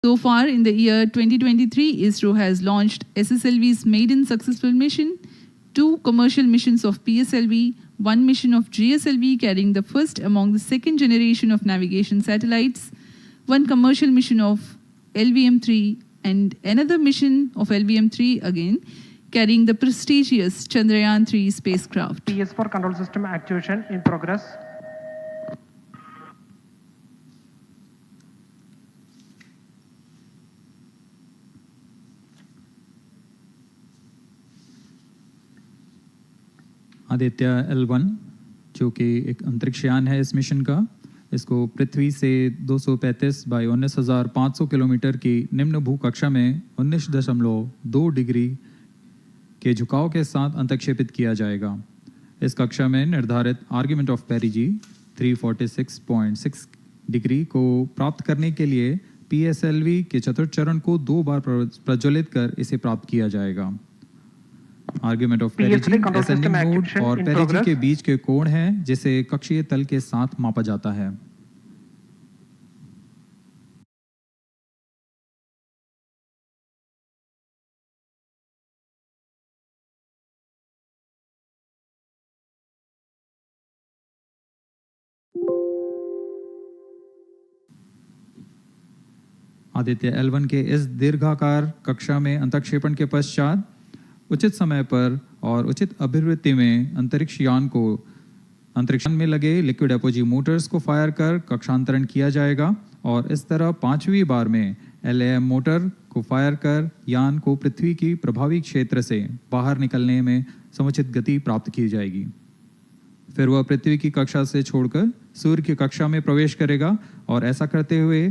So far in the year 2023, ISRO has launched SSLV's maiden successful mission, 2 commercial missions of PSLV, 1 mission of GSLV carrying the first among the second generation of navigation satellites, 1 commercial mission of LVM-3 and another mission of LVM-3 again carrying the prestigious Chandrayaan-3 spacecraft. PS4 control system activation in progress. Aditya L1 जो कि एक अंतरिक्ष यान है इस mission का, इसको पृथ्वी से 235 बाई 19,500 किलोमीटर की निम्न भूकक्षा में 19.2 डिग्री के झुकाव के साथ अंतक्षेपित किया जाएगा। इस कक्षा में निर्धारित आर्ग्यूमेंट ऑफ पेरिजी 346.6 डिग्री को प्राप्त करने के लिए PSLV के चतुर्थ चरण को 2 बार प्रज्वलित कर इसे प्राप्त किया जाएगा। आर्ग्यूमेंट ऑफ पेरिजी एसेंडिंग मोड और पेरिजी के बीच के कोण है जिसे कक्षीय तल के साथ मापा जाता है। आदित्य L1 के इस दीर्घाकार कक्षा में अंतक्षेपण के पश्चात उचित समय पर और उचित अभिवृत्ति में अंतरिक्ष यान को अंतरिक्ष में लगे लिक्विड एपोजी मोटर्स को फायर कर कक्षांतरण किया जाएगा और इस तरह 5वीं बार में LAM मोटर को फायर कर यान को पृथ्वी की प्रभावी क्षेत्र से बाहर निकलने में समुचित गति प्राप्त की जाएगी। फिर वह पृथ्वी की कक्षा से छोड़कर सूर्य की कक्षा में प्रवेश करेगा और ऐसा करते हुए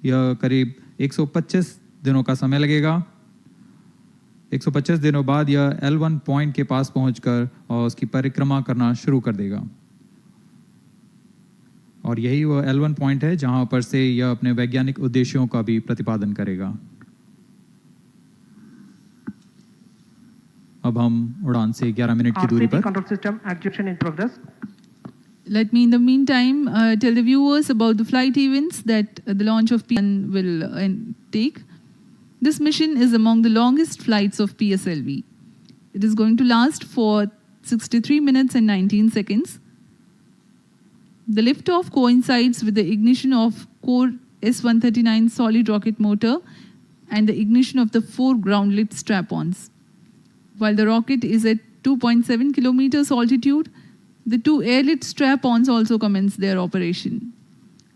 यह करीब 125 दिनों का समय लगेगा। 125 दिनों बाद यह L1 पॉइंट के पास पहुंचकर और उसकी परिक्रमा करना शुरू कर देगा और यही वह L1 पॉइंट है जहां पर से यह अपने वैज्ञानिक उद्देश्यों का भी प्रतिपादन करेगा। अब हम उड़ान से 11 मिनट की दूरी पर control system activation in progress. Let me in the meantime tell the viewers about the flight events that the launch of P1 will take. This mission is among the longest flights of PSLV. It is going to last for 63 minutes and 19 seconds. The liftoff coincides with the ignition of core S139 solid rocket motor and the ignition of the 4 ground-lit strap-ons. While the rocket is at 2.7 kilometers altitude, the 2 air-lit strap-ons also commence their operation.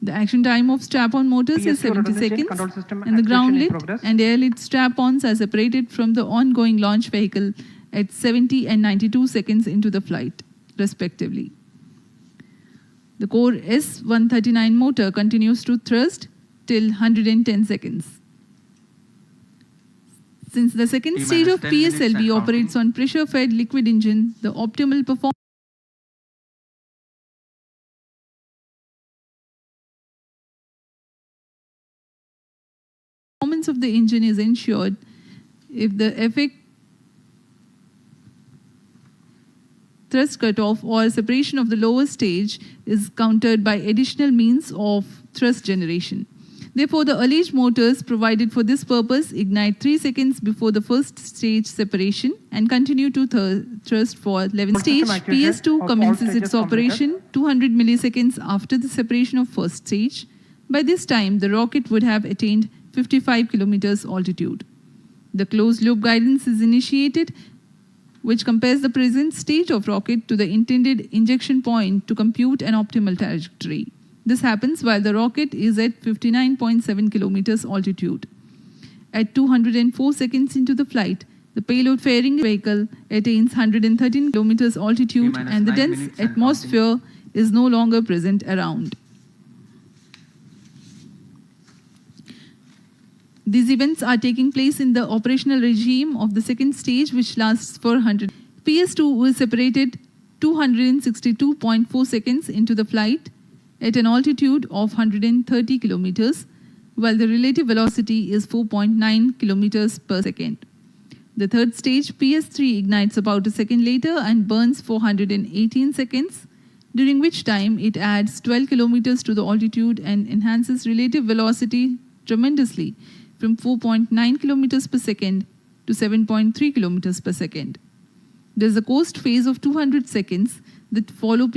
The action time of strap-on motors is 70 seconds and the ground-lit and air-lit strap-ons are separated from the ongoing launch vehicle at 70 and 92 seconds into the flight, respectively. The core S139 motor continues to thrust till 110 seconds. Since the second stage of PSLV operates on pressure-fed liquid engine, the optimal performance of the engine is ensured if the effect thrust cutoff or separation of the lower stage is countered by additional means of thrust generation. Therefore, the alleged motors provided for this purpose ignite 3 seconds before the first stage separation and continue to thrust for 11 stage. PS2 commences its operation 200 milliseconds after the separation of first stage. By this time, the rocket would have attained 55 kilometers altitude. The closed loop guidance is initiated, which compares the present state of rocket to the intended injection point to compute an optimal trajectory. This happens while the rocket is at 59.7 kilometers altitude. At 204 seconds into the flight, the payload fairing vehicle attains 113 kilometers altitude and the dense atmosphere is no longer present around. These events are taking place in the operational regime of the second stage, which lasts for 100. PS2 was separated 262.4 seconds into the flight at an altitude of 130 kilometers, while the relative velocity is 4.9 kilometers per second. The third stage, PS3, ignites about a second later and burns 418 seconds, during which time it adds 12 kilometers to the altitude and enhances relative velocity tremendously from 4.9 kilometers per second to 7.3 kilometers per second. There is a coast phase of 200 seconds that follow